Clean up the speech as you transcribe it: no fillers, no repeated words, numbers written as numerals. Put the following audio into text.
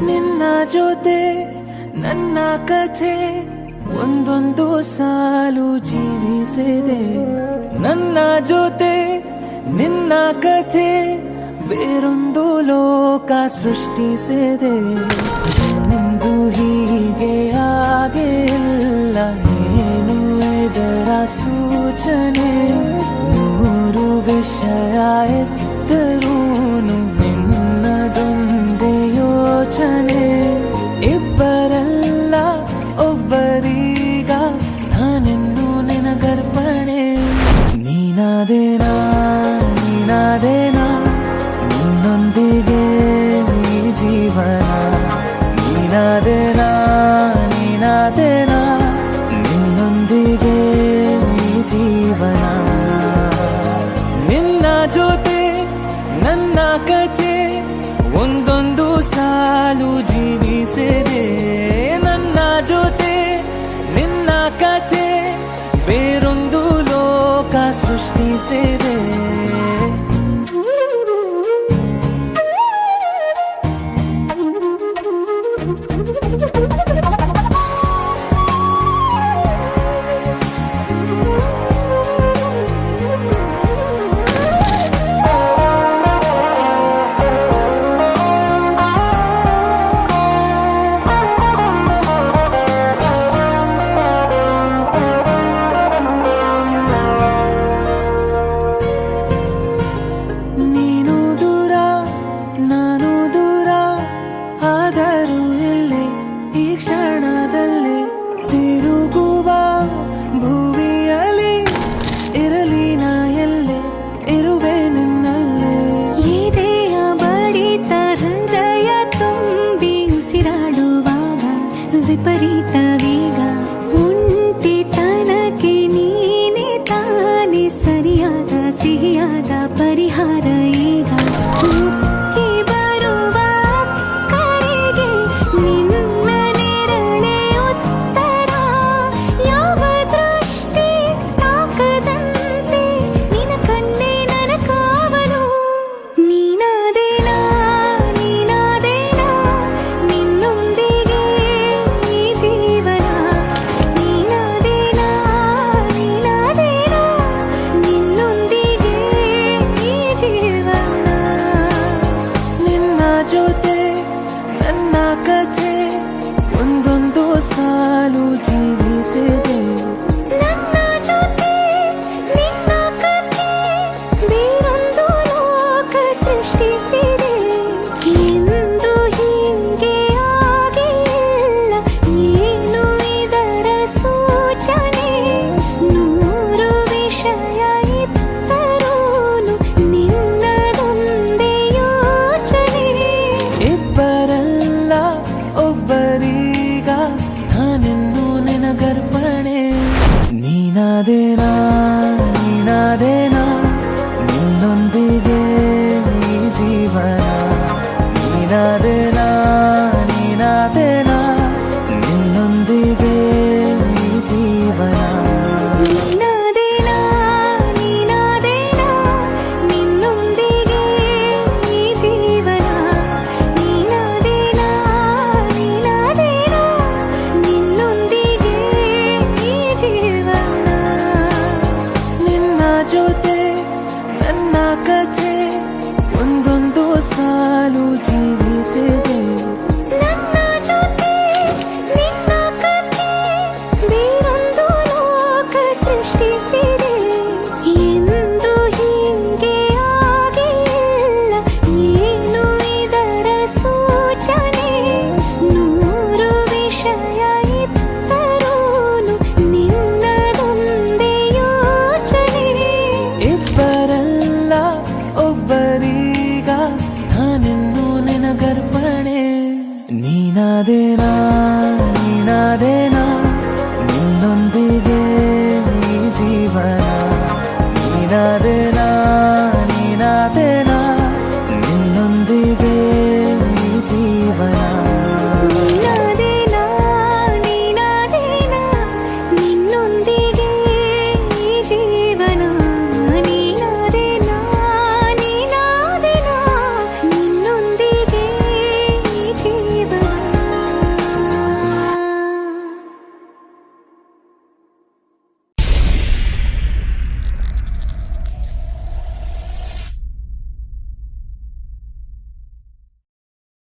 ನಿನ್ನ ಜೊತೆ ನನ್ನ ಕಥೆ ಒಂದೊಂದು ಸಾಲು ಜೀವಿಸಿದೆ. ನನ್ನ ಜೊತೆ ನಿನ್ನ ಕಥೆ ಬೇರೊಂದು ಲೋಕ ಸೃಷ್ಟಿಸಿದೆ. ಎಂದು ಹೀಗೆ ಆಗಿಲ್ಲ, ಏನು ಇದರ ಸೂಚನೆ? ನೂರು ವಿಷಯ ಎತ್ತರೂನು ನಿನ್ನದೊಂದೇ ಯೋಚನೆ. ಇಬ್ಬರಲ್ಲ ಒಬ್ಬರೀಗ ನಾನಿನ್ನು ನಿನಗರ್ಪಣೆ. ನೀನಾದೇನಾ ನೀನಾದೇನಾ ನಿನ್ನೊಂದಿಗೆ ಈ ಜೀವನ. ನೀನಾದೇನಾ ನೀನಾದೇನಾ ನಿನ್ನೊಂದಿಗೆ ಈ ಜೀವನ. ನಿನ್ನ ಜೊತೆ ನನ್ನ ಕಥೆ ಒಂದೊಂದು ಸಾಲು ಜೀವಿಸಿದೆ. ನನ್ನ ಜೊತೆ ನಿನ್ನ ಕಥೆ ಬೇರೊಂದು ಲೋಕ ಸೃಷ್ಟಿಸಿದೆ. ಆದರೂ ಇಲ್ಲೇ ಈ ಕ್ಷಣದಲ್ಲಿ ತಿರುಗುವ ಭುವಿಯಲ್ಲಿ ಇರಲಿ ನಾ ಎಲ್ಲೆ ಇರುವೆ ನಿನ್ನಲ್ಲೇ. ಎದೆಯ ಬಡಿತ ಹೃದಯ ತುಂಬಿ ಉಸಿರಾಡುವಾಗ ವಿಪರೀತ ವೇಗ. ಒಂಟಿತನಕ್ಕೆ ನೀನೆ ತಾನೆ ಸರಿಯಾದ ಸಿಹಿಯಾದ ಪರಿಹಾರ ಈಗ. ಜೊತೆ ನನ್ನ ಕಥೆ ಒಂದೊಂದು ಸಾಲು ಜೀವಿಸಿದೆ. ನನ್ನ ಜೊತೆ ನಿನ್ನ ಕಥೆ ಬೇರೊಂದು ಲೋಕ ಸೃಷ್ಟಿಸಿದೆ. ಎಂದು ಹೀಗೆ ಆಗಿಲ್ಲ, ಏನು ಇದರ ಸೂಚನೆ? ನೂರು ವಿಷಯ ಇತ್ತರೂನು ನಿನ್ನದೊಂದೇ ಯೋಚನೆ. ಇಬ್ಬರಲ್ಲ ಒಬ್ಬರೀಗ ನಾನಿನ್ನು ನಿನಗರ್ಪಣೆ. ನೀನಾದೇನಾ ನೀನಾದೇನಾ ನಿನ್ನೊಂದಿಗೆ ಈ ಜೀವನ. ನೀನಾದೇನಾ ನೀನಾದೇನಾ ನಿನ್ನೊಂದಿಗೆ ಈ ಜೀವನ. ಜೊತೆ ನನ್ನ ಕಥೆ ಒಂದೊಂದು ಸಾಲು ಜೀವಿಸಿದೆ. ನನ್ನ ಜೊತೆ ನಿನ್ನ ಕಥೆ ಬೇರೊಂದು ಲೋಕ ಸೃಷ್ಟಿಸಿದೆ. ಎಂದು ಹೀಗೆ ಆಗಿಲ್ಲ, ಏನು ಇದರ ಸೂಚನೆ? ನೂರು ವಿಷಯ ಇತ್ತರೂನು ನಿನ್ನದೊಂದೇ ಯೋಚನೆ. ಇಬ್ಬರಲ್ಲ ಒಬ್ಬರೀಗ ನಾನಿನ್ನು ನಿನಗರ್ಪಣೆ. ನೀನಾದೇನಾ